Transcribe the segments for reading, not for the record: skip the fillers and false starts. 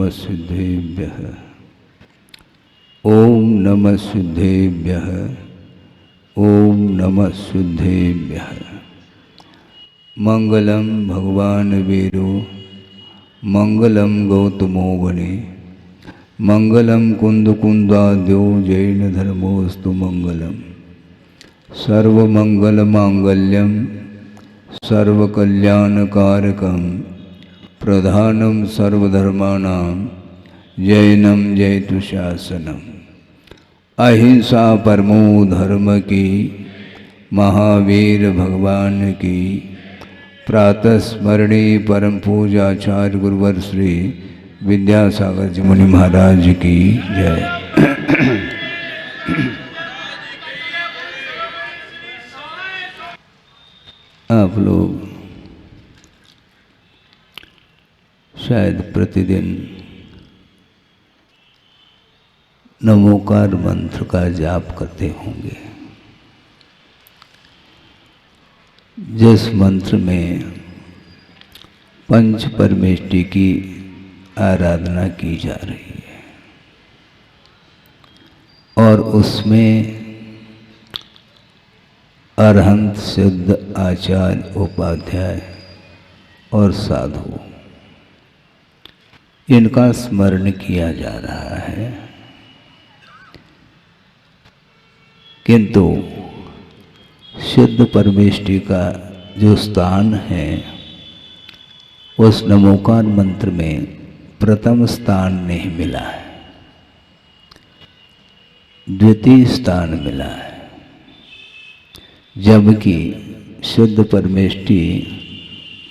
नमः सिद्धेभ्यः। ओम नमः सिद्धेभ्यः। ओम नमः सिद्धेभ्यः। मंगलम भगवान वीरो मंगलम गौतमो वने मंगलम कुंदकुंदाद्यो जैन धर्मोस्तु मंगलम। सर्वमंगलमांगल्यम सर्वकल्याणकारकम प्रधानम सर्वधर्माणां जैनम जयतु शासनम। अहिंसा परमो धर्म की महावीर भगवान की प्रातः स्मरणीय परम पूजाचार्य गुरुवर श्री विद्यासागर जी मुनि महाराज की जय। आप लोग शायद प्रतिदिन नमोकार मंत्र का जाप करते होंगे, जिस मंत्र में पंच परमेष्टि की आराधना की जा रही है और उसमें अरहंत सिद्ध आचार्य उपाध्याय और साधु इनका स्मरण किया जा रहा है। किंतु सिद्ध परमेष्टि का जो स्थान है उस नमोकार मंत्र में प्रथम स्थान नहीं मिला है, द्वितीय स्थान मिला है। जबकि शुद्ध परमेष्टि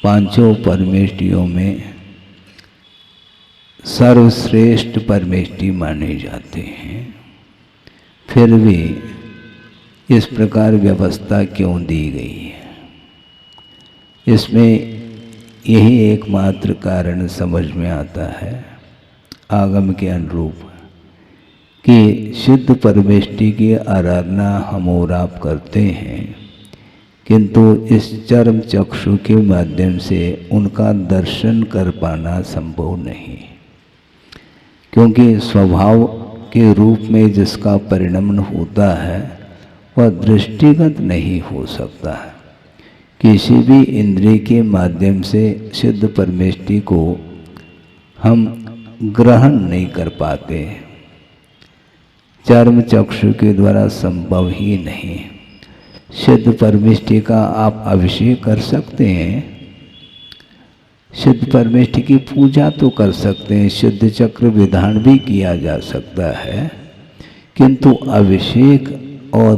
पांचों परमेष्टियों में सर्वश्रेष्ठ परमेष्टि माने जाते हैं, फिर भी इस प्रकार व्यवस्था क्यों दी गई है? इसमें यही एकमात्र कारण समझ में आता है आगम के अनुरूप कि शुद्ध परमेष्टि की आराधना हम और आप करते हैं, किंतु इस चर्म चक्षु के माध्यम से उनका दर्शन कर पाना संभव नहीं, क्योंकि स्वभाव के रूप में जिसका परिणमन होता है वह दृष्टिगत नहीं हो सकता है। किसी भी इंद्रिय के माध्यम से शुद्ध परमेष्टि को हम ग्रहण नहीं कर पाते, चर्म चक्षु के द्वारा संभव ही नहीं। शुद्ध परमेष्टि का आप अभिषेक कर सकते हैं, शुद्ध परमेष्टि की पूजा तो कर सकते हैं, शुद्ध चक्र विधान भी किया जा सकता है, किंतु अभिषेक और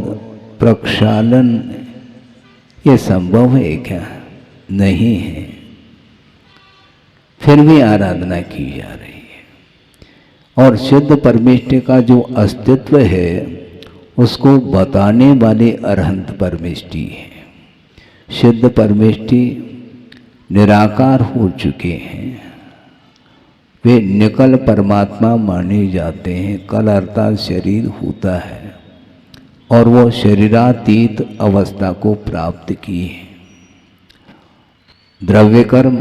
प्रक्षालन ये संभव है क्या? नहीं है। फिर भी आराधना की जा रही है और शुद्ध परमेष्टि का जो अस्तित्व है उसको बताने वाले अरहंत परमेष्टि है। शुद्ध परमेष्टि निराकार हो चुके हैं, वे निकल परमात्मा माने जाते हैं। कल अर्थात शरीर होता है और वो शरीरातीत अवस्था को प्राप्त किए। द्रव्य कर्म,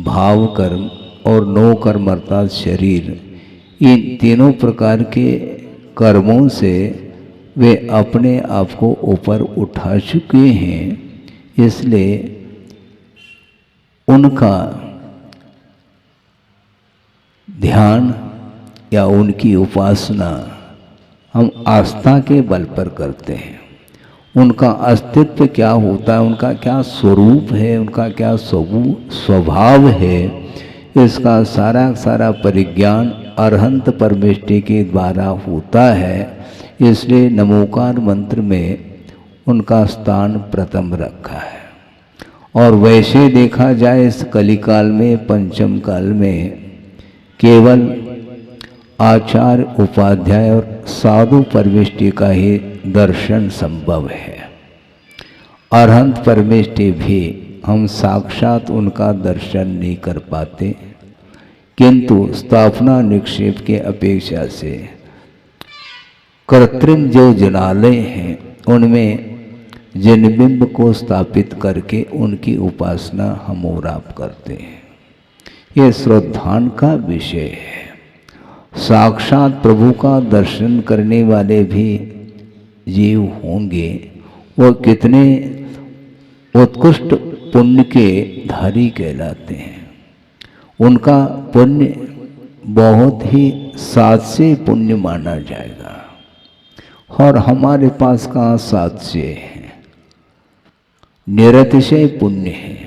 भाव कर्म और नो कर्म अर्थात शरीर, इन तीनों प्रकार के कर्मों से वे अपने आप को ऊपर उठा चुके हैं। इसलिए उनका ध्यान या उनकी उपासना हम आस्था के बल पर करते हैं। उनका अस्तित्व क्या होता है, उनका क्या स्वरूप है, उनका क्या स्वभाव है, इसका सारा परिज्ञान अरहंत परमेष्टि के द्वारा होता है। इसलिए नमोकार मंत्र में उनका स्थान प्रथम रखा है। और वैसे देखा जाए इस कलिकाल में, पंचम काल में, केवल आचार्य उपाध्याय और साधु परमेष्टि का ही दर्शन संभव है। अरहंत परमेष्टि भी हम साक्षात उनका दर्शन नहीं कर पाते, किंतु स्थापना निक्षेप के अपेक्षा से कृत्रिम जो जनालय हैं उनमें जिनबिंब को स्थापित करके उनकी उपासना हम और आप करते हैं। ये श्रद्धान का विषय है। साक्षात प्रभु का दर्शन करने वाले भी जीव होंगे, वो कितने उत्कृष्ट पुण्य के धारी कहलाते हैं। उनका पुण्य बहुत ही सात्स्य पुण्य माना जाएगा, और हमारे पास कहाँ सात्स्य है, निरतिशय पुण्य है।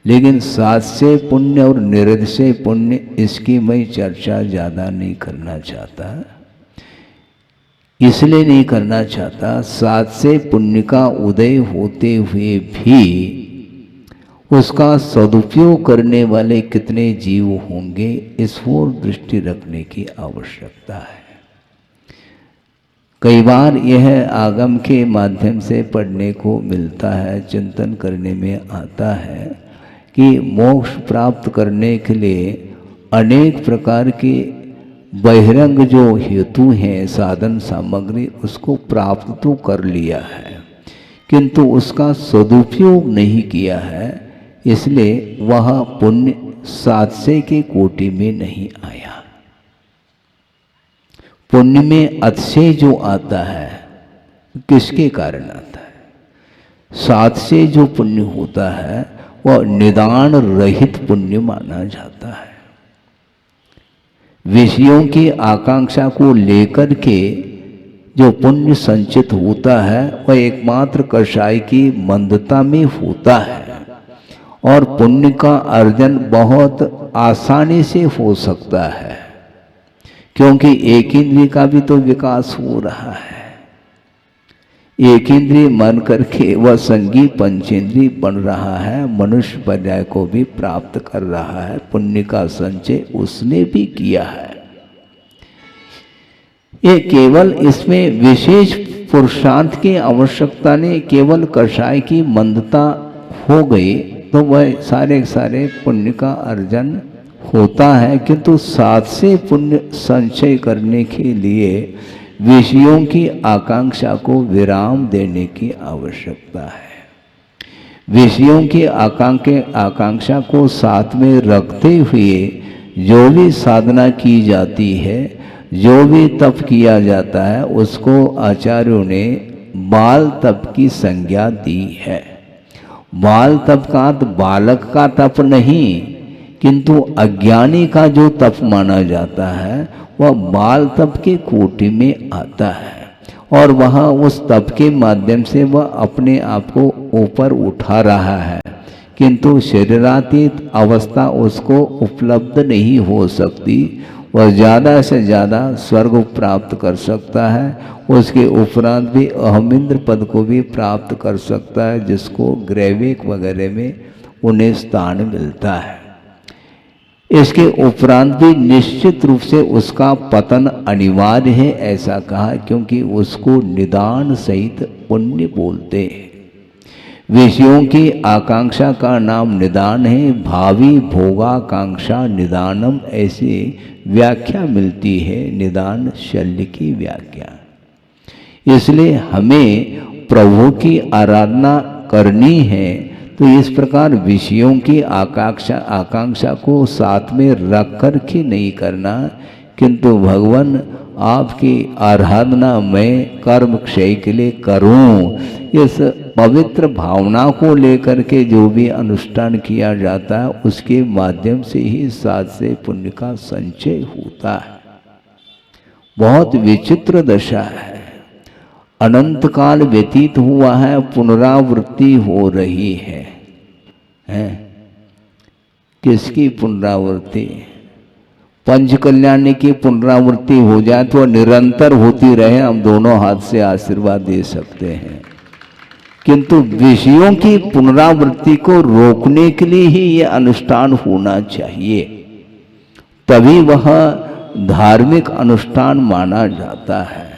लेकिन सात्स्य पुण्य और निरतिशय पुण्य, इसकी मैं चर्चा ज़्यादा नहीं करना चाहता। इसलिए नहीं करना चाहता, सात्स्य पुण्य का उदय होते हुए भी उसका सदुपयोग करने वाले कितने जीव होंगे, इस ओर दृष्टि रखने की आवश्यकता है। कई बार यह आगम के माध्यम से पढ़ने को मिलता है, चिंतन करने में आता है कि मोक्ष प्राप्त करने के लिए अनेक प्रकार के बहिरंग जो हेतु हैं, साधन सामग्री, उसको प्राप्त तो कर लिया है, किंतु उसका सदुपयोग नहीं किया है, इसलिए वह पुण्य सात्स्य के कोटि में नहीं आया। पुण्य में अतिशय जो आता है, किसके कारण आता है? सात्स्य जो पुण्य होता है वह निदान रहित पुण्य माना जाता है। विषयों की आकांक्षा को लेकर के जो पुण्य संचित होता है, वह एकमात्र कषाय की मंदता में होता है, और पुण्य का अर्जन बहुत आसानी से हो सकता है, क्योंकि एक इंद्रिय का भी तो विकास हो रहा है। एक इंद्रिय मन करके वह संगी पंचेंद्रिय बन रहा है, मनुष्य पर्याय को भी प्राप्त कर रहा है। पुण्य का संचय उसने भी किया है। ये केवल इसमें विशेष पुरुषार्थ की आवश्यकता नहीं, केवल कषाय की मंदता हो गई तो वह सारे सारे पुण्य का अर्जन होता है, किंतु सात्स्य पुण्य संचय करने के लिए विषयों की आकांक्षा को विराम देने की आवश्यकता है। विषयों की आकांक्षा को साथ में रखते हुए जो भी साधना की जाती है, जो भी तप किया जाता है, उसको आचार्यों ने बाल तप की संज्ञा दी है। बाल तप का तो बालक का तप नहीं, किंतु अज्ञानी का जो तप माना जाता है वह बाल तप के कोटि में आता है, और वह उस तप के माध्यम से वह अपने आप को ऊपर उठा रहा है, किंतु शरीरातीत अवस्था उसको उपलब्ध नहीं हो सकती। वह ज़्यादा से ज़्यादा स्वर्ग प्राप्त कर सकता है, उसके उपरांत भी अहमिंद्र पद को भी प्राप्त कर सकता है, जिसको ग्रैविक वगैरह में उन्हें स्थान मिलता है। इसके उपरांत भी निश्चित रूप से उसका पतन अनिवार्य है, ऐसा कहा, क्योंकि उसको निदान सहित पुण्य बोलते हैं। विषयों की आकांक्षा का नाम निदान है। भावी भोगाकांक्षा निदानम, ऐसी व्याख्या मिलती है, निदान शल्य की व्याख्या। इसलिए हमें प्रभु की आराधना करनी है, तो इस प्रकार विषयों की आकांक्षा को साथ में रख कर के नहीं करना, किंतु भगवान आपकी आराधना मैं कर्म क्षय के लिए करूं, इस पवित्र भावना को लेकर के जो भी अनुष्ठान किया जाता है, उसके माध्यम से ही सात्स्य पुण्य का संचय होता है। बहुत विचित्र दशा है। अनंत काल व्यतीत हुआ है, पुनरावृत्ति हो रही है। किसकी पुनरावृत्ति? पंच कल्याणी की पुनरावृत्ति हो जाए तो निरंतर होती रहे, हम दोनों हाथ से आशीर्वाद दे सकते हैं, किंतु विषयों की पुनरावृत्ति को रोकने के लिए ही ये अनुष्ठान होना चाहिए, तभी वह धार्मिक अनुष्ठान माना जाता है।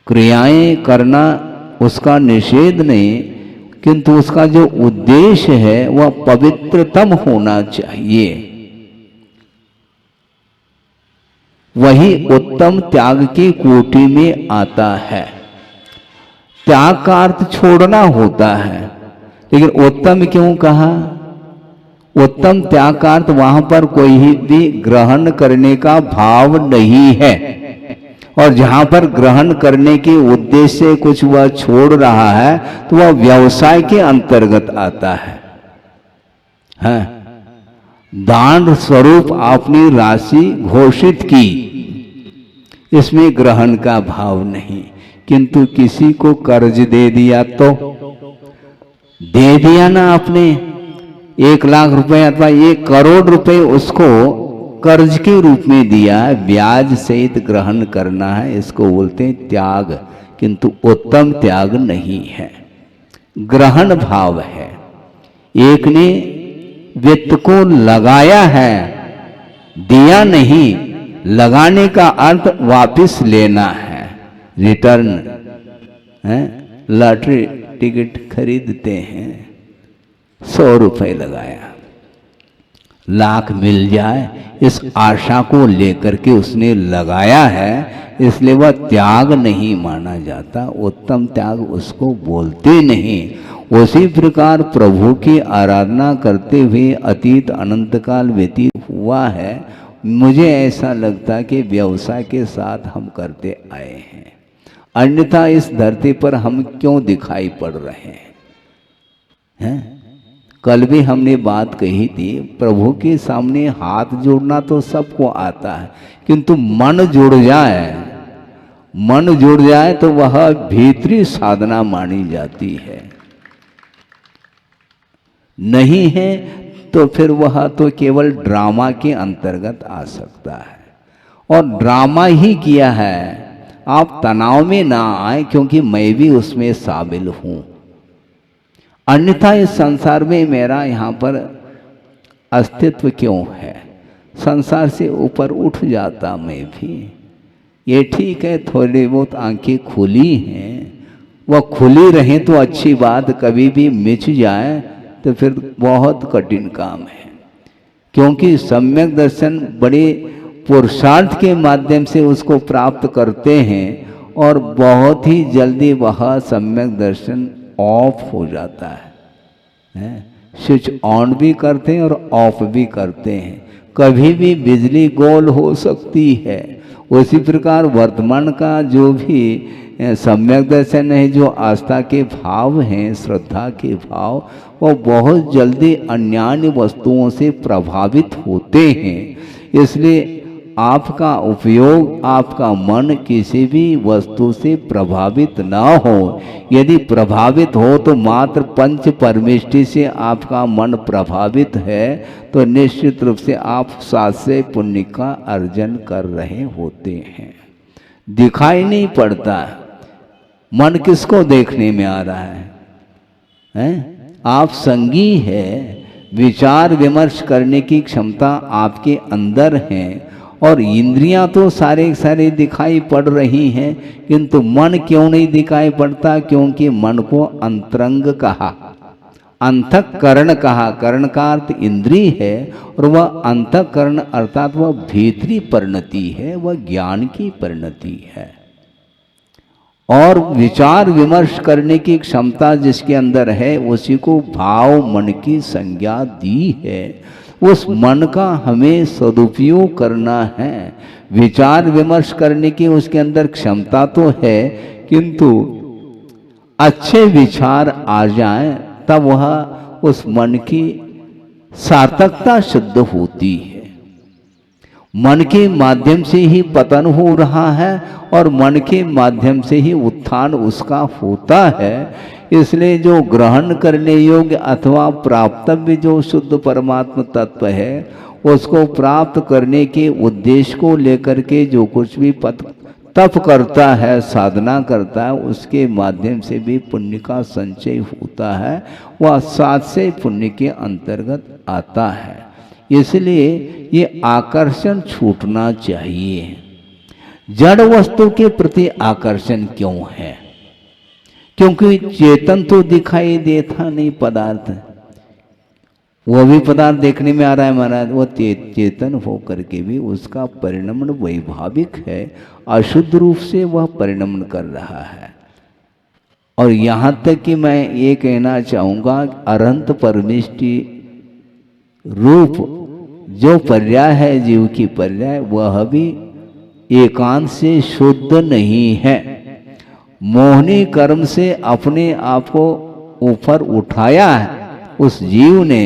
क्रियाएं करना उसका निषेध नहीं, किंतु उसका जो उद्देश्य है वह पवित्रतम होना चाहिए। वही उत्तम त्याग की कोटि में आता है। त्याग का अर्थ छोड़ना होता है, लेकिन उत्तम क्यों कहा? उत्तम त्याग का अर्थ वहां पर कोई भी ग्रहण करने का भाव नहीं है, और जहां पर ग्रहण करने के उद्देश्य से कुछ वह छोड़ रहा है तो वह व्यवसाय के अंतर्गत आता है। दान स्वरूप आपने राशि घोषित की, इसमें ग्रहण का भाव नहीं, किंतु किसी को कर्ज दे दिया तो दे दिया ना आपने 1 लाख रुपए अथवा 1 करोड़ रुपए उसको कर्ज के रूप में दिया है, ब्याज सहित ग्रहण करना है, इसको बोलते हैं त्याग, किंतु उत्तम त्याग नहीं है, ग्रहण भाव है। एक ने वित्त को लगाया है, दिया नहीं, लगाने का अर्थ वापस लेना है, रिटर्न है। लॉटरी टिकट खरीदते हैं, 100 रुपए लगाया, लाख मिल जाए इस आशा को लेकर के उसने लगाया है, इसलिए वह त्याग नहीं माना जाता, उत्तम त्याग उसको बोलते नहीं। उसी प्रकार प्रभु की आराधना करते हुए अतीत अनंत काल व्यतीत हुआ है, मुझे ऐसा लगता कि व्यवसाय के साथ हम करते आए हैं, अन्यथा इस धरती पर हम क्यों दिखाई पड़ रहे हैं? कल भी हमने बात कही थी, प्रभु के सामने हाथ जोड़ना तो सबको आता है, किंतु मन जुड़ जाए तो वह भीतरी साधना मानी जाती है, नहीं है तो फिर वह तो केवल ड्रामा के अंतर्गत आ सकता है, और ड्रामा ही किया है। आप तनाव में ना आए, क्योंकि मैं भी उसमें शामिल हूं, अन्यथा इस संसार में मेरा यहाँ पर अस्तित्व क्यों है? संसार से ऊपर उठ जाता मैं भी। ये ठीक है, थोड़ी बहुत आंखें खुली हैं, वह खुली रहें तो अच्छी बात, कभी भी मिच जाए तो फिर बहुत कठिन काम है, क्योंकि सम्यक दर्शन बड़े पुरुषार्थ के माध्यम से उसको प्राप्त करते हैं, और बहुत ही जल्दी वह सम्यक दर्शन ऑफ हो जाता है। स्विच ऑन भी करते हैं और ऑफ भी करते हैं, कभी भी बिजली गोल हो सकती है। उसी प्रकार वर्तमान का जो भी सम्यक दर्शन है, जो आस्था के भाव हैं, श्रद्धा के भाव, वो बहुत जल्दी अन्यान्य वस्तुओं से प्रभावित होते हैं। इसलिए आपका उपयोग, आपका मन किसी भी वस्तु से प्रभावित ना हो। यदि प्रभावित हो तो मात्र पंच परमेष्टि से आपका मन प्रभावित है, तो निश्चित रूप से आप सात्विक पुण्य का अर्जन कर रहे होते हैं। दिखाई नहीं पड़ता मन किसको देखने में आ रहा है? आप संगी है, विचार विमर्श करने की क्षमता आपके अंदर है, और इंद्रियां तो सारे दिखाई पड़ रही हैं, किंतु मन क्यों नहीं दिखाई पड़ता? क्योंकि मन को अंतरंग कहा, अंतःकरण कहा। करण का अर्थ इंद्रिय है, और वह अंतःकरण अर्थात वह भीतरी परिणति है, वह ज्ञान की परिणति है। और विचार विमर्श करने की क्षमता जिसके अंदर है, उसी को भाव मन की संज्ञा दी है। उस मन का हमें सदुपयोग करना है। विचार विमर्श करने की उसके अंदर क्षमता तो है, किंतु अच्छे विचार आ जाएं तब वह उस मन की सार्थकता सिद्ध होती है। मन के माध्यम से ही पतन हो रहा है, और मन के माध्यम से ही उत्थान उसका होता है। इसलिए जो ग्रहण करने योग्य अथवा प्राप्तव्य जो शुद्ध परमात्म तत्व है, उसको प्राप्त करने के उद्देश्य को लेकर के जो कुछ भी तप करता है, साधना करता है, उसके माध्यम से भी पुण्य का संचय होता है, वह सात्विक पुण्य के अंतर्गत आता है। इसलिए ये आकर्षण छूटना चाहिए। जड़ वस्तु के प्रति आकर्षण क्यों है? क्योंकि चेतन तो दिखाई देता नहीं पदार्थ, वो भी पदार्थ देखने में आ रहा है महाराज, वो चेतन होकर के भी उसका परिणमन वैभाविक है, अशुद्ध रूप से वह परिणमन कर रहा है। और यहाँ तक कि मैं ये कहना चाहूँगा, अनंत परमेष्टि रूप जो पर्याय है जीव की पर्याय, वह भी एकांत से शुद्ध नहीं है। मोहनी कर्म से अपने आप को ऊपर उठाया है उस जीव ने,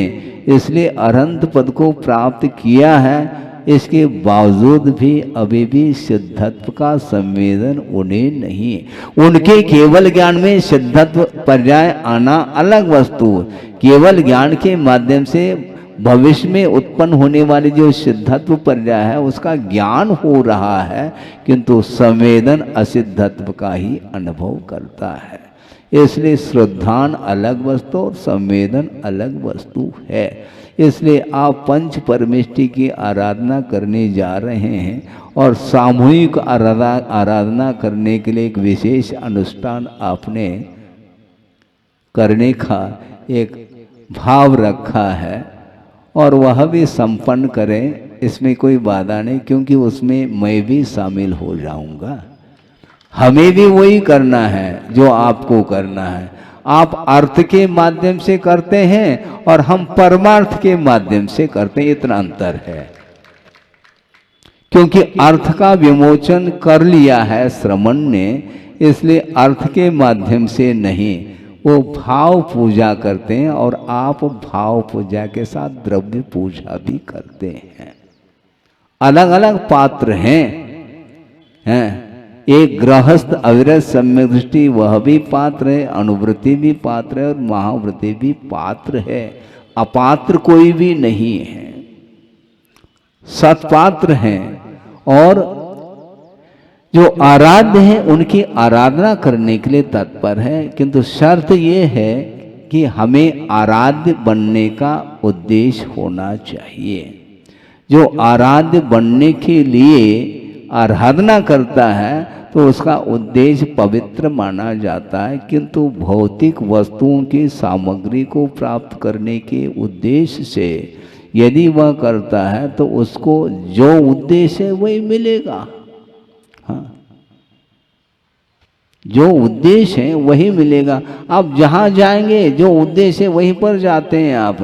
इसलिए अरहंत पद को प्राप्त किया है। इसके बावजूद भी अभी भी सिद्धत्व का संवेदन उन्हें नहीं है। उनके केवल ज्ञान में सिद्धत्व पर्याय आना अलग वस्तु, केवल ज्ञान के माध्यम से भविष्य में उत्पन्न होने वाली जो सिद्धत्व पर्याय है उसका ज्ञान हो रहा है, किंतु संवेदन असिद्धत्व का ही अनुभव करता है। इसलिए श्रद्धान अलग वस्तु और संवेदन अलग वस्तु है। इसलिए आप पंच परमेष्टि की आराधना करने जा रहे हैं और सामूहिक आराधना करने के लिए एक विशेष अनुष्ठान आपने करने का एक भाव रखा है और वह भी संपन्न करें, इसमें कोई बाधा नहीं, क्योंकि उसमें मैं भी शामिल हो जाऊंगा। हमें भी वही करना है जो आपको करना है। आप अर्थ के माध्यम से करते हैं और हम परमार्थ के माध्यम से करते हैं, इतना अंतर है। क्योंकि अर्थ का विमोचन कर लिया है श्रमण ने, इसलिए अर्थ के माध्यम से नहीं, वो भाव पूजा करते हैं और आप भाव पूजा के साथ द्रव्य पूजा भी करते हैं। अलग अलग पात्र हैं। एक गृहस्थ अविरत सम्यक दृष्टि वह भी पात्र है, अनुवृत्ति भी पात्र है और महावृत्ति भी पात्र है। अपात्र कोई भी नहीं है, सत्पात्र हैं। और जो आराध्य हैं उनकी आराधना करने के लिए तत्पर है, किंतु शर्त ये है कि हमें आराध्य बनने का उद्देश्य होना चाहिए। जो आराध्य बनने के लिए आराधना करता है तो उसका उद्देश्य पवित्र माना जाता है, किंतु भौतिक वस्तुओं की सामग्री को प्राप्त करने के उद्देश्य से यदि वह करता है तो उसको जो उद्देश्य है वही मिलेगा। हाँ, जो उद्देश्य है वही मिलेगा। आप जहाँ जाएंगे जो उद्देश्य है वहीं पर जाते हैं आप।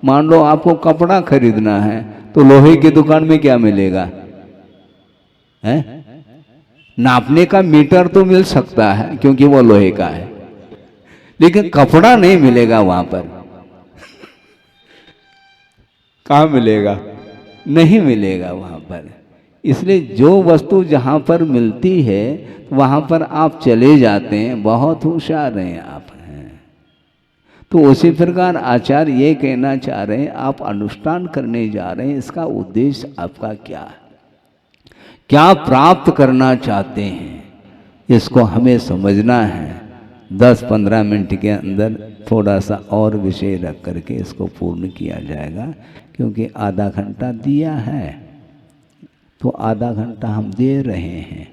मान लो आपको कपड़ा खरीदना है तो लोहे की दुकान में क्या मिलेगा? है नापने का मीटर तो मिल सकता है क्योंकि वो लोहे का है, लेकिन कपड़ा नहीं मिलेगा वहां पर। कहाँ मिलेगा? नहीं मिलेगा वहां पर। इसलिए जो वस्तु जहां पर मिलती है वहां पर आप चले जाते हैं। बहुत होशियार हैं आप हैं। तो उसी प्रकार आचार्य ये कहना चाह रहे हैं, आप अनुष्ठान करने जा रहे हैं, इसका उद्देश्य आपका क्या है, क्या प्राप्त करना चाहते हैं, इसको हमें समझना है। 10-15 मिनट के अंदर थोड़ा सा और विषय रख करके इसको पूर्ण किया जाएगा, क्योंकि आधा घंटा दिया है तो आधा घंटा हम दे रहे हैं,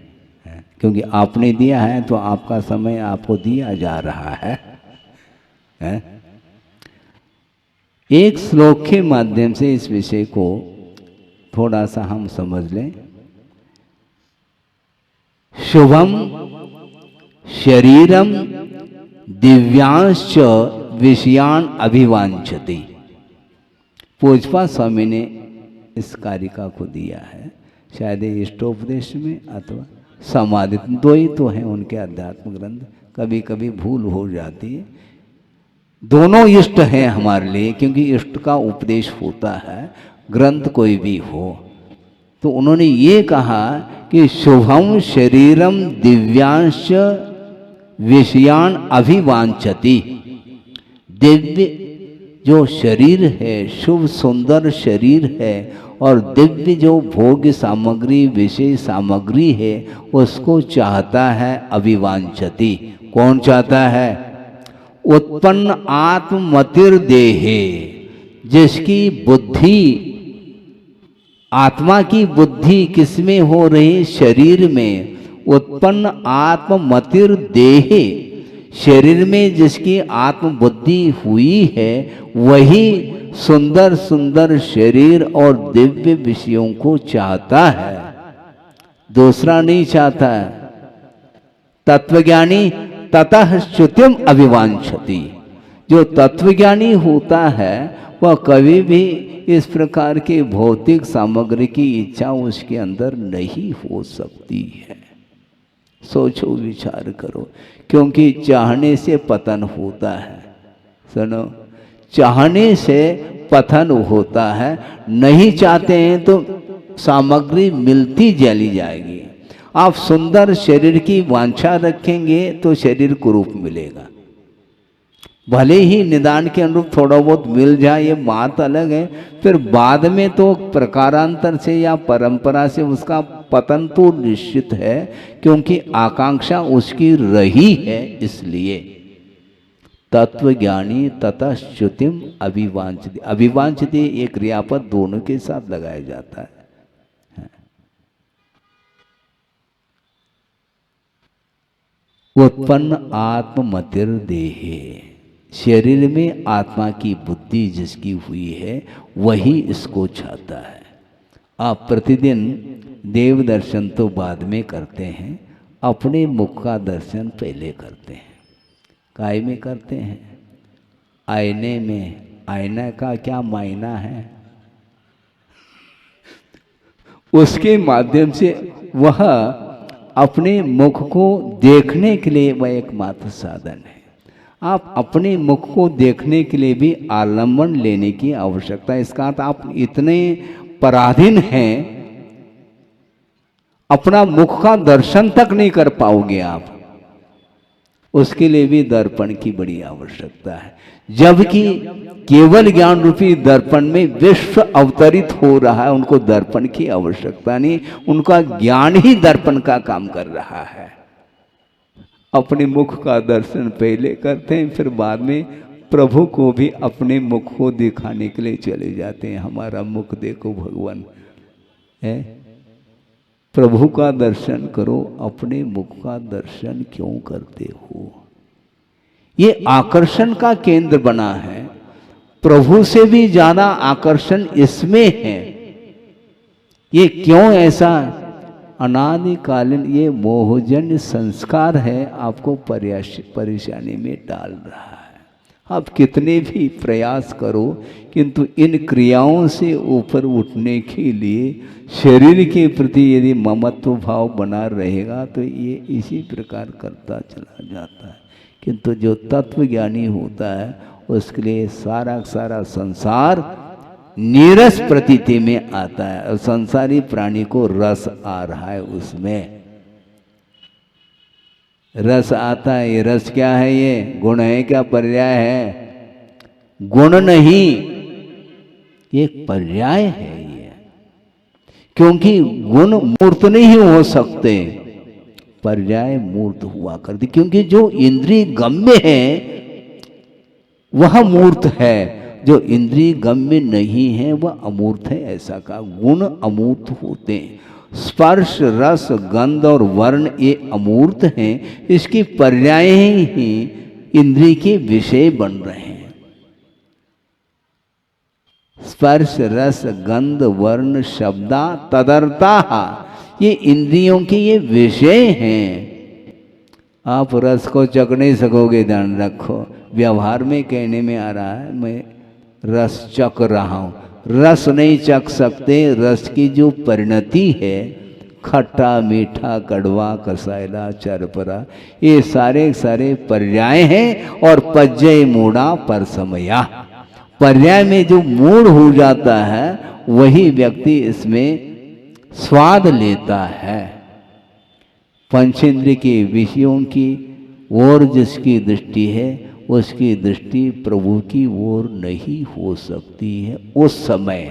क्योंकि आपने दिया है तो आपका समय आपको दिया जा रहा है। एक श्लोक के माध्यम से इस विषय को थोड़ा सा हम समझ लें। शुभम शरीरम दिव्यांश विषयान अभिवांछति। पूजपा स्वामी ने इस कारिका को दिया है, शायद इष्टोपदेश में अथवा समाधि, दो ही तो हैं उनके अध्यात्म ग्रंथ। कभी कभी भूल हो जाती है। दोनों इष्ट हैं हमारे लिए, क्योंकि इष्ट का उपदेश होता है ग्रंथ कोई भी हो। तो उन्होंने ये कहा कि शुभम शरीरम दिव्यांश विषयान अभिवांछति। दिव्य जो शरीर है, शुभ सुंदर शरीर है, और दिव्य जो भोग्य सामग्री विषय सामग्री है उसको चाहता है अभिवांछति। कौन चाहता है? उत्पन्न आत्ममतिर देहे, जिसकी बुद्धि, आत्मा की बुद्धि किसमें हो रही? शरीर में। उत्पन्न आत्ममतिर देहे, शरीर में जिसकी आत्मबुद्धि हुई है वही सुंदर सुंदर शरीर और दिव्य विषयों को चाहता है, दूसरा नहीं चाहता है। तत्वज्ञानी ततः श्रुतिम अभिवांछति। जो तत्वज्ञानी होता है वह कभी भी इस प्रकार के भौतिक सामग्री की इच्छा उसके अंदर नहीं हो सकती है। सोचो, विचार करो, क्योंकि चाहने से पतन होता है। सुनो, चाहने से पतन होता है, नहीं चाहते हैं तो सामग्री मिलती चली जाएगी। आप सुंदर शरीर की वांछा रखेंगे तो शरीर कुरूप मिलेगा। भले ही निदान के अनुरूप थोड़ा बहुत मिल जाए, ये बात अलग है, फिर बाद में तो प्रकारांतर से या परंपरा से उसका पतन तो निश्चित है, क्योंकि आकांक्षा उसकी रही है। इसलिए तत्वज्ञानी ततः श्रुतिम अभिवांछति, अभिवांछति एक क्रियापद दोनों के साथ लगाया जाता है। उत्पन्न आत्ममतिर्देहे, शरीर में आत्मा की बुद्धि जिसकी हुई है वही इसको चाहता है। आप प्रतिदिन देव दर्शन तो बाद में करते हैं, अपने मुख का दर्शन पहले करते हैं। काय में करते हैं? आईने में। आईना का क्या मायना है? उसके माध्यम से वह अपने मुख को देखने के लिए वह एकमात्र साधन है। आप अपने मुख को देखने के लिए भी आलम्बन लेने की आवश्यकता है। इसका अर्थ आप इतने पराधीन हैं, अपना मुख का दर्शन तक नहीं कर पाओगे आप। उसके लिए भी दर्पण की बड़ी आवश्यकता है, जबकि केवल ज्ञान रूपी दर्पण में विश्व अवतरित हो रहा है। उनको दर्पण की आवश्यकता नहीं, उनका ज्ञान ही दर्पण का काम कर रहा है। अपने मुख का दर्शन पहले करते हैं, फिर बाद में प्रभु को भी अपने मुख को दिखाने के लिए चले जाते हैं। हमारा मुख देखो भगवान है, प्रभु का दर्शन करो, अपने मुख का दर्शन क्यों करते हो? ये आकर्षण का केंद्र बना है। प्रभु से भी ज्यादा आकर्षण इसमें है। ये क्यों ऐसा? अनादिकालीन ये मोहजन्य संस्कार है, आपको परेशानी में डाल रहा है। आप कितने भी प्रयास करो, किंतु इन क्रियाओं से ऊपर उठने के लिए शरीर के प्रति यदि ममत्व भाव बना रहेगा तो ये इसी प्रकार करता चला जाता है। किंतु जो तत्वज्ञानी होता है उसके लिए सारा सारा संसार नीरस प्रतीति में आता है, और संसारी प्राणी को रस आ रहा है। उसमें रस आता है। ये रस क्या है? ये गुण है क्या पर्याय है? गुण नहीं, ये पर्याय है। ये क्योंकि गुण मूर्त नहीं हो सकते, पर्याय मूर्त हुआ करती। क्योंकि जो इंद्रिय गम्य है वह मूर्त है, जो इंद्रिय गम्य नहीं है वह अमूर्त है। ऐसा का गुण अमूर्त होते हैं। स्पर्श रस गंध और वर्ण ये अमूर्त हैं, इसकी पर्याय ही इंद्रिय के विषय बन रहे हैं। स्पर्श रस गंध वर्ण शब्दा तदर्था, ये इंद्रियों के ये विषय हैं। आप रस को चख नहीं सकोगे, ध्यान रखो। व्यवहार में कहने में आ रहा है मैं रस चख रहा हूँ, रस नहीं चख सकते। रस की जो परिणति है, खट्टा मीठा कड़वा कसायला चरपरा, ये सारे सारे पर्याय हैं। और पज्जय मूढ़ा पर समया, पर्याय में जो मूढ़ हो जाता है वही व्यक्ति इसमें स्वाद लेता है। पंचेंद्रिय के विषयों की ओर जिसकी दृष्टि है उसकी दृष्टि प्रभु की ओर नहीं हो सकती है उस समय।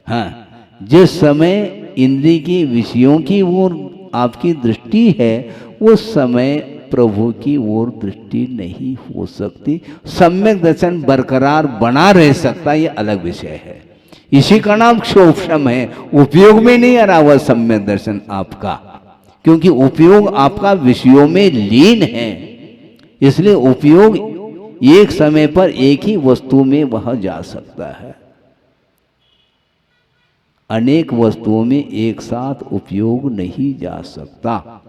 हाँ, जिस समय इंद्रिय के विषयों की ओर आपकी दृष्टि है उस समय प्रभु की ओर दृष्टि नहीं हो सकती। सम्यक दर्शन बरकरार बना रह सकता, ये अलग विषय है। इसी का नाम क्षोभम है। उपयोग में नहीं आ रहा वह सम्यक दर्शन आपका, क्योंकि उपयोग आपका विषयों में लीन है। इसलिए उपयोग एक समय पर एक ही वस्तु में वह जा सकता है। अनेक वस्तुओं में एक साथ उपयोग नहीं जा सकता।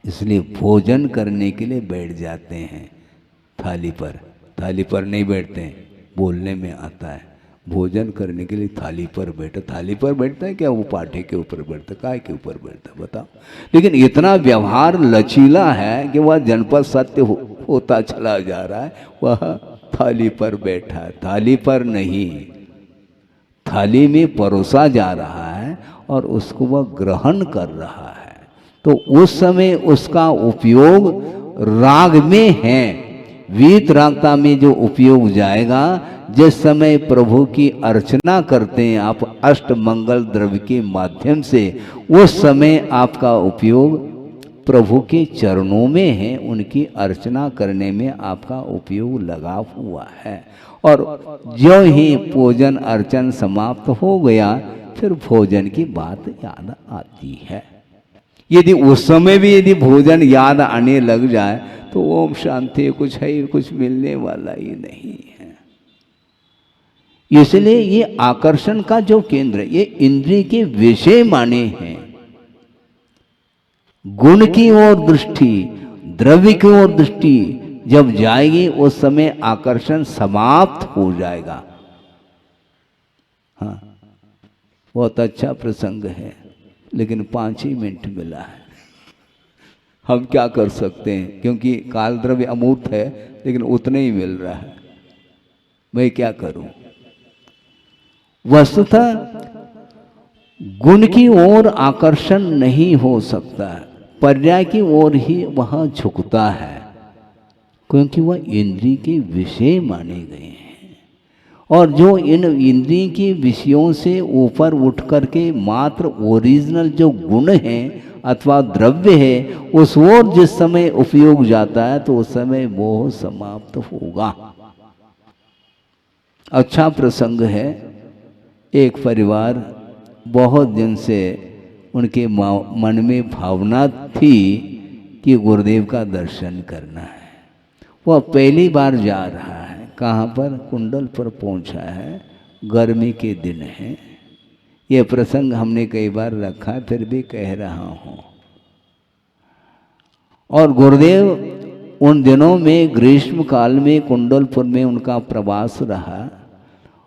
इसलिए भोजन करने के लिए बैठ जाते हैं थाली पर नहीं बैठते हैं, बोलने में आता है। भोजन करने के लिए थाली पर बैठा, थाली पर बैठता है क्या? वो पाठे के ऊपर बैठता, काय के ऊपर बैठता बताओ। लेकिन इतना व्यवहार लचीला है कि वह जनपद सत्य होता चला जा रहा है। वह थाली पर बैठा है, थाली पर नहीं, थाली में परोसा जा रहा है और उसको वह ग्रहण कर रहा है। तो उस समय उसका उपयोग राग में है। वीत रागता में जो उपयोग जाएगा, जिस समय प्रभु की अर्चना करते हैं आप अष्ट मंगल द्रव्य के माध्यम से, उस समय आपका उपयोग प्रभु के चरणों में है, उनकी अर्चना करने में आपका उपयोग लगा हुआ है। और जो ही पूजन अर्चन समाप्त हो गया, फिर भोजन की बात याद आती है। यदि उस समय भी यदि भोजन याद आने लग जाए तो ओम शांति कुछ है, कुछ मिलने वाला ही नहीं है। इसलिए ये आकर्षण का जो केंद्र, ये इंद्रिय के विषय माने हैं। गुण की ओर दृष्टि, द्रव्य की ओर दृष्टि जब जाएगी, उस समय आकर्षण समाप्त हो जाएगा। हाँ, बहुत अच्छा प्रसंग है, लेकिन 5 ही मिनट मिला है। हम क्या कर सकते हैं, क्योंकि काल द्रव्य अमूर्त है, लेकिन उतने ही मिल रहा है। मैं क्या करूं? वस्तुतः गुण की ओर आकर्षण नहीं हो सकता, पर्याय की ओर ही वह झुकता है, क्योंकि वह इंद्रिय के विषय माने गए हैं। और जो इन इंद्रिय के विषयों से ऊपर उठ करके मात्र ओरिजिनल जो गुण है अथवा द्रव्य है, उस ओर जिस समय उपयोग जाता है तो उस समय मोह समाप्त होगा। अच्छा प्रसंग है। एक परिवार बहुत दिन से उनके मन में भावना थी कि गुरुदेव का दर्शन करना है। वह पहली बार जा रहा है। कहाँ पर? कुंडल पर पहुंचा है। गर्मी के दिन है। ये प्रसंग हमने कई बार रखा, फिर भी कह रहा हूँ। और गुरुदेव उन दिनों में ग्रीष्म काल में कुंडलपुर में उनका प्रवास रहा,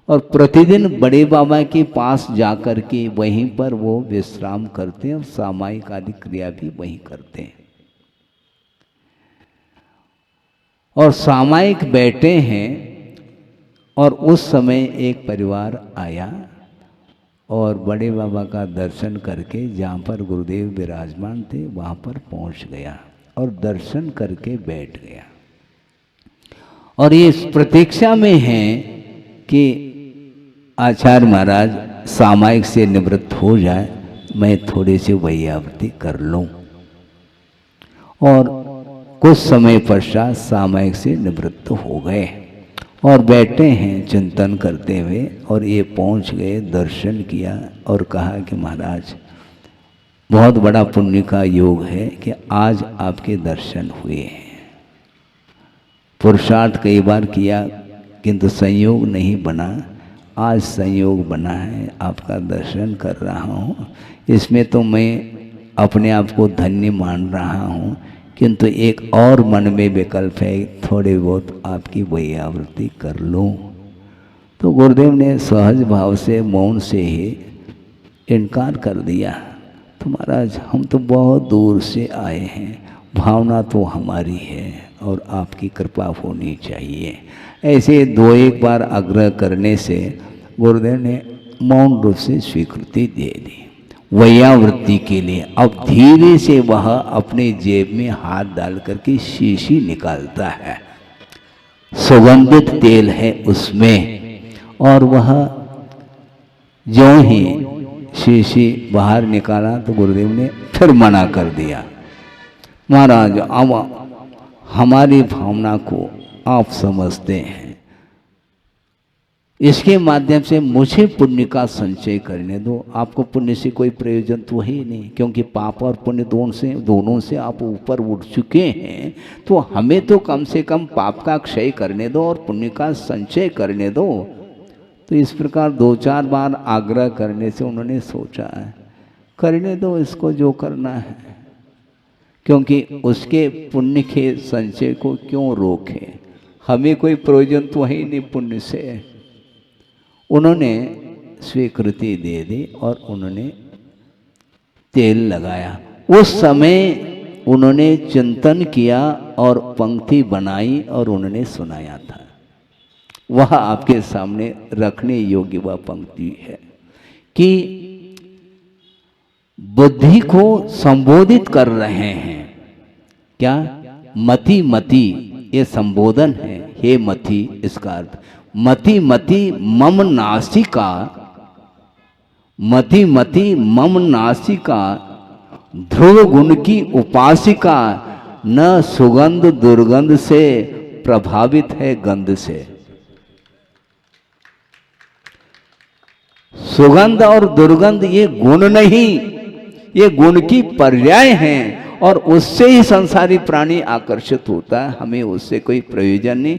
और प्रतिदिन बड़े बाबा के पास जाकर के वहीं पर वो विश्राम करते हैं और सामायिक आदि क्रिया भी वहीं करते हैं। और सामायिक बैठे हैं, और उस समय एक परिवार आया और बड़े बाबा का दर्शन करके जहाँ पर गुरुदेव विराजमान थे वहाँ पर पहुँच गया और दर्शन करके बैठ गया। और ये इस प्रतीक्षा में है कि आचार्य महाराज सामायिक से निवृत्त हो जाए, मैं थोड़ी सी वैयावृत्ति कर लूँ। और कुछ समय पश्चात सामायिक से निवृत्त हो गए और बैठे हैं चिंतन करते हुए। और ये पहुंच गए, दर्शन किया और कहा कि महाराज बहुत बड़ा पुण्य का योग है कि आज आपके दर्शन हुए हैं। पुरुषार्थ कई बार किया किंतु संयोग नहीं बना, आज संयोग बना है, आपका दर्शन कर रहा हूँ। इसमें तो मैं अपने आप को धन्य मान रहा हूँ, किंतु एक और मन में विकल्प है, थोड़े बहुत आपकी वैयावृत्ति कर लूँ। तो गुरुदेव ने सहज भाव से मौन से ही इनकार कर दिया। तो महाराज हम तो बहुत दूर से आए हैं, भावना तो हमारी है और आपकी कृपा होनी चाहिए। ऐसे 2-1 बार आग्रह करने से गुरुदेव ने मौन रूप से स्वीकृति दे दी वैयावृत्ति के लिए। अब धीरे से वह अपने जेब में हाथ डाल करके शीशी निकालता है, सुगंधित तेल है उसमें, और वह जो ही शीशी बाहर निकाला तो गुरुदेव ने फिर मना कर दिया। महाराज अब हमारी भावना को आप समझते हैं, इसके माध्यम से मुझे पुण्य का संचय करने दो। आपको पुण्य से कोई प्रयोजन तो है ही नहीं, क्योंकि पाप और पुण्य दोनों से आप ऊपर उठ चुके हैं। तो हमें तो कम से कम पाप का क्षय करने दो और पुण्य का संचय करने दो। तो इस प्रकार 2-4 बार आग्रह करने से उन्होंने सोचा है करने दो इसको जो करना है, क्योंकि उसके पुण्य के संचय को क्यों रोकें। हमें कोई प्रयोजन तो है ही नहीं पुण्य से। उन्होंने स्वीकृति दे दी और उन्होंने तेल लगाया। उस समय उन्होंने चिंतन किया और पंक्ति बनाई और उन्होंने सुनाया था। वह आपके सामने रखने योग्य वह पंक्ति है कि बुद्धि को संबोधित कर रहे हैं। क्या? मति मति, ये संबोधन है। हे मति, इसका अर्थ मति मति मम नासिका, मति मति मम नासिका, ध्रुव गुण की उपासिका, न सुगंध दुर्गंध से प्रभावित है गंध से। सुगंध और दुर्गंध ये गुण नहीं, ये गुण की पर्याय हैं और उससे ही संसारी प्राणी आकर्षित होता है। हमें उससे कोई प्रयोजन नहीं।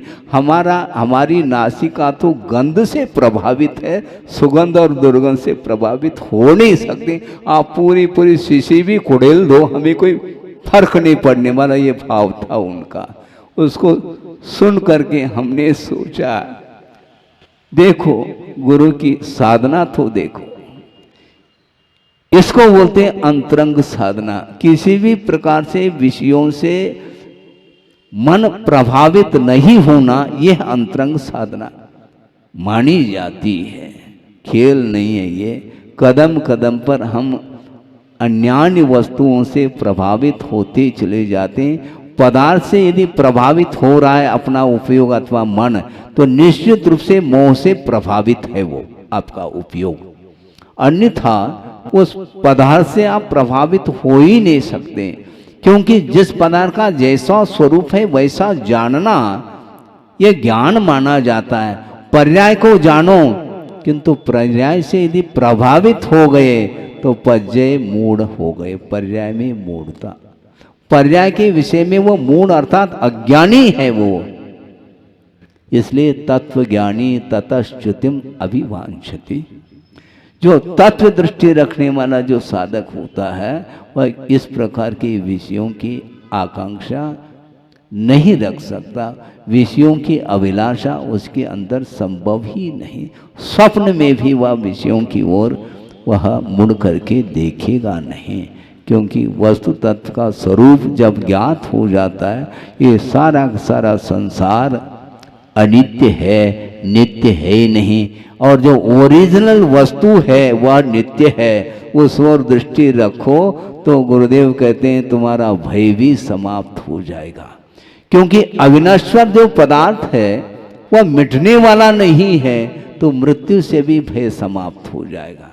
हमारी नासिका तो गंध से प्रभावित है, सुगंध और दुर्गंध से प्रभावित हो नहीं सकती। आप पूरी शीशी भी कुड़ेल दो, हमें कोई फर्क नहीं पड़ने वाला। ये भाव था उनका। उसको सुन करके हमने सोचा, देखो गुरु की साधना तो देखो। इसको बोलते हैं अंतरंग साधना। किसी भी प्रकार से विषयों से मन प्रभावित नहीं होना, यह अंतरंग साधना मानी जाती है। खेल नहीं है ये। कदम कदम पर हम अन्यान्य वस्तुओं से प्रभावित होते चले जाते हैं। पदार्थ से यदि प्रभावित हो रहा है अपना उपयोग अथवा मन, तो निश्चित रूप से मोह से प्रभावित है वो आपका उपयोग। अन्यथा उस पदार्थ से आप प्रभावित हो ही नहीं सकते, क्योंकि जिस पदार्थ का जैसा स्वरूप है वैसा जानना यह ज्ञान माना जाता है। पर्याय को जानो, किंतु पर्याय से यदि प्रभावित हो गए तो पज्जय मूढ़ हो गए। पर्याय में मूढ़ता, पर्याय के विषय में वो मूढ़ अर्थात अज्ञानी है वो। इसलिए तत्वज्ञानी ततश्च्युतिम अभिवांछति। जो तत्व दृष्टि रखने वाला जो साधक होता है वह इस प्रकार के विषयों की आकांक्षा नहीं रख सकता। विषयों की अभिलाषा उसके अंदर संभव ही नहीं। स्वप्न में भी वह विषयों की ओर वह मुड़ करके देखेगा नहीं, क्योंकि वस्तु तत्व का स्वरूप जब ज्ञात हो जाता है, ये सारा सारा संसार अनित्य है, नित्य है ही नहीं। और जो ओरिजिनल वस्तु है वह नित्य है। उस ओर दृष्टि रखो तो गुरुदेव कहते हैं तुम्हारा भय भी समाप्त हो जाएगा। क्योंकि अविनश्वर जो पदार्थ है वह मिटने वाला नहीं है, तो मृत्यु से भी भय समाप्त हो जाएगा।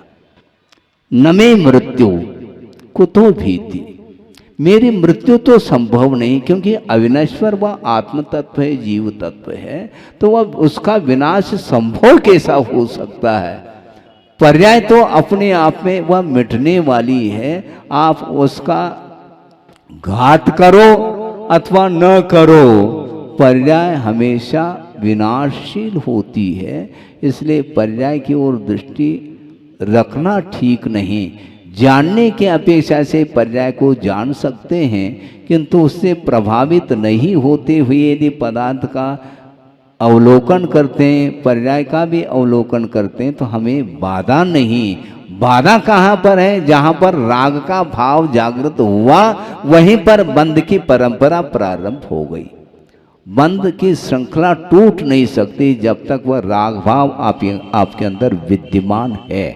न मे मृत्यु कुतो भीति, मेरी मृत्यु तो संभव नहीं, क्योंकि अविनश्वर वह आत्म तत्व है, जीव तत्व है, तो वह उसका विनाश संभव कैसा हो सकता है। पर्याय तो अपने आप में वह मिटने वाली है। आप उसका घात करो अथवा न करो, पर्याय हमेशा विनाशशील होती है। इसलिए पर्याय की ओर दृष्टि रखना ठीक नहीं। जानने के अपेक्षा से पर्याय को जान सकते हैं, किंतु उससे प्रभावित नहीं होते हुए यदि पदार्थ का अवलोकन करते हैं, पर्याय का भी अवलोकन करते हैं, तो हमें बाधा नहीं। बाधा कहाँ पर है? जहाँ पर राग का भाव जागृत हुआ वहीं पर बंध की परंपरा प्रारंभ हो गई। बंध की श्रृंखला टूट नहीं सकती जब तक वह राग भाव आपके अंदर विद्यमान है।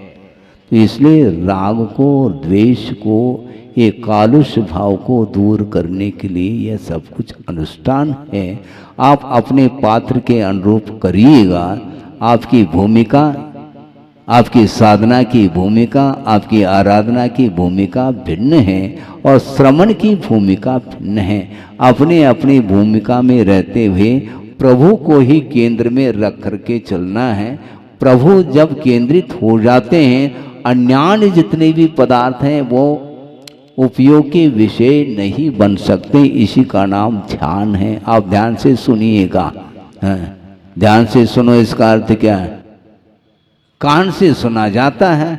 तो इसलिए राग को, द्वेष को, ये कालुष भाव को दूर करने के लिए यह सब कुछ अनुष्ठान है। आप अपने पात्र के अनुरूप करिएगा। आपकी भूमिका, आपकी साधना की भूमिका, आपकी आराधना की भूमिका भिन्न है और श्रवण की भूमिका भिन्न है। अपने अपनी भूमिका में रहते हुए प्रभु को ही केंद्र में रख करके चलना है। प्रभु जब केंद्रित हो जाते हैं, अन्यान्य जितने भी पदार्थ हैं वो उपयोग के विषय नहीं बन सकते। इसी का नाम ध्यान है। आप ध्यान से सुनिएगा। ध्यान से सुनो, इसका अर्थ क्या है? कान से सुना जाता है,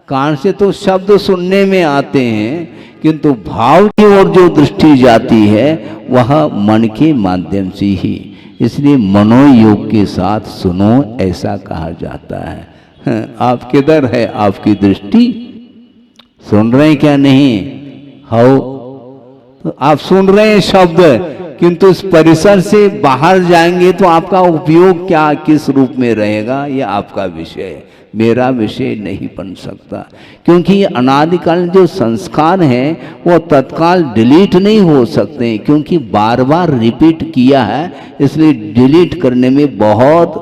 कान से तो शब्द सुनने में आते हैं, किंतु भाव की ओर जो दृष्टि जाती है वह मन के माध्यम से ही। इसलिए मनोयोग के साथ सुनो ऐसा कहा जाता है। आप किधर है आपकी दृष्टि? सुन रहे हैं क्या? नहीं हो तो आप सुन रहे हैं शब्द, किंतु इस परिसर से बाहर जाएंगे तो आपका उपयोग क्या, किस रूप में रहेगा, यह आपका विषय है, मेरा विषय नहीं बन सकता। क्योंकि ये अनादिकाल जो संस्कार हैं वो तत्काल डिलीट नहीं हो सकते, क्योंकि बार बार रिपीट किया है, इसलिए डिलीट करने में बहुत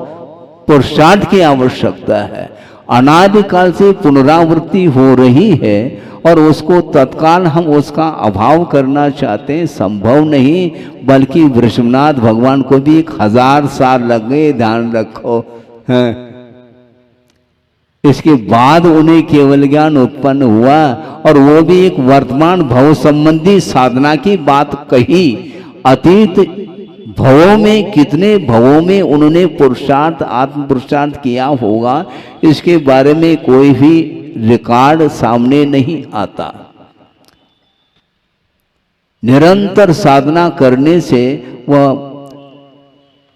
पुरुषार्थ की आवश्यकता है। अनादिकाल से पुनरावृत्ति हो रही है और उसको तत्काल हम उसका अभाव करना चाहते हैं, संभव नहीं। बल्कि वृषभनाथ भगवान को भी 1000 साल लग गए, ध्यान रखो। इसके बाद उन्हें केवल ज्ञान उत्पन्न हुआ, और वो भी एक वर्तमान भव संबंधी साधना की बात कही। अतीत भवों में, कितने भवों में उन्होंने पुरुषार्थ, आत्म पुरुषार्थ किया होगा, इसके बारे में कोई भी रिकॉर्ड सामने नहीं आता। निरंतर साधना करने से वह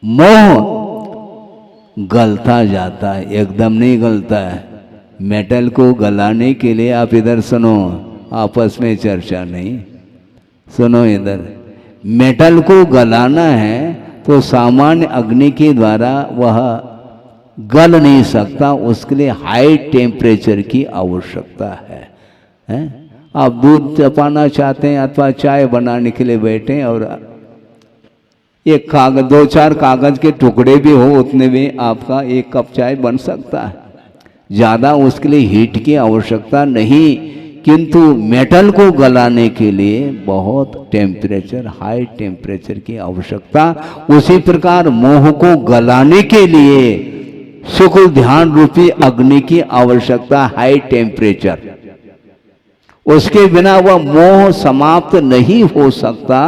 मोह गलता जाता है, एकदम नहीं गलता है। मेटल को गलाने के लिए आप इधर सुनो, आपस में चर्चा नहीं, सुनो इधर। मेटल को गलाना है तो सामान्य अग्नि के द्वारा वह गल नहीं सकता, उसके लिए हाई टेम्परेचर की आवश्यकता है? आप दूध चपाना चाहते हैं अथवा चाय बनाने के लिए बैठे और एक कागज, 2-4 कागज के टुकड़े भी हो, उतने में आपका 1 कप चाय बन सकता है। ज़्यादा उसके लिए हीट की आवश्यकता नहीं, किंतु मेटल को गलाने के लिए बहुत टेम्परेचर, हाई टेम्परेचर की आवश्यकता। उसी प्रकार मोह को गलाने के लिए शुक्ल ध्यान रूपी अग्नि की आवश्यकता, हाई टेम्परेचर। उसके बिना वह मोह समाप्त नहीं हो सकता।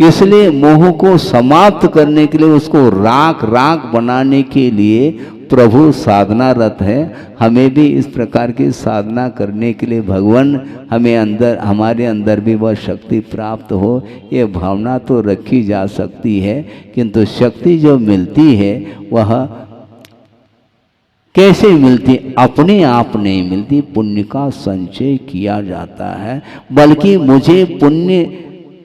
इसलिए मोह को समाप्त करने के लिए, उसको राख राख बनाने के लिए प्रभु साधनारत है। हमें भी इस प्रकार की साधना करने के लिए भगवान हमें अंदर, हमारे अंदर भी वह शक्ति प्राप्त हो, ये भावना तो रखी जा सकती है, किंतु शक्ति जो मिलती है वह कैसे मिलती? अपने आप नहीं मिलती, पुण्य का संचय किया जाता है। बल्कि मुझे पुण्य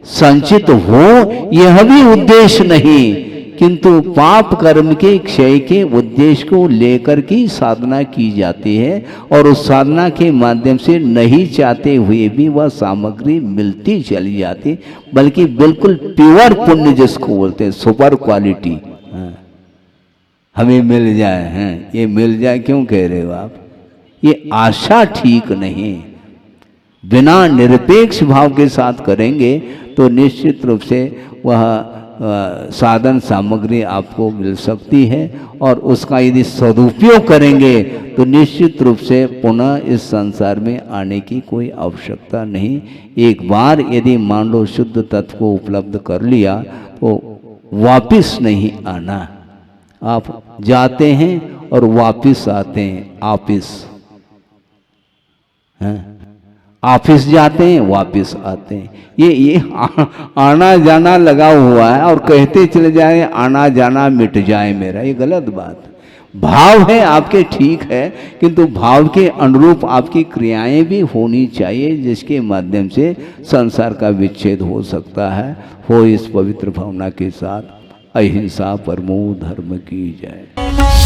संचित हो यह भी उद्देश्य नहीं, किंतु पाप कर्म के क्षय के उद्देश्य को लेकर की साधना की जाती है, और उस साधना के माध्यम से नहीं चाहते हुए भी वह सामग्री मिलती चली जाती। बल्कि बिल्कुल प्योर पुण्य जिसको बोलते हैं, सुपर क्वालिटी, हमें मिल जाए। हैं ये मिल जाए क्यों कह रहे हो आप? ये आशा ठीक नहीं। बिना निरपेक्ष भाव के साथ करेंगे तो निश्चित रूप से वह साधन सामग्री आपको मिल सकती है, और उसका यदि सदुपयोग करेंगे तो निश्चित रूप से पुनः इस संसार में आने की कोई आवश्यकता नहीं। एक बार यदि मान लो शुद्ध तत्व को उपलब्ध कर लिया तो वापिस नहीं आना। आप जाते हैं और वापिस आते हैं, ऑफिस हैं, ऑफिस जाते हैं वापिस आते हैं। ये आना जाना लगा हुआ है, और कहते चले जाए आना जाना मिट जाए मेरा, ये गलत बात। भाव है आपके ठीक है, किंतु भाव के अनुरूप आपकी क्रियाएं भी होनी चाहिए, जिसके माध्यम से संसार का विच्छेद हो सकता है। हो इस पवित्र भावना के साथ। अहिंसा परमो धर्म की जय।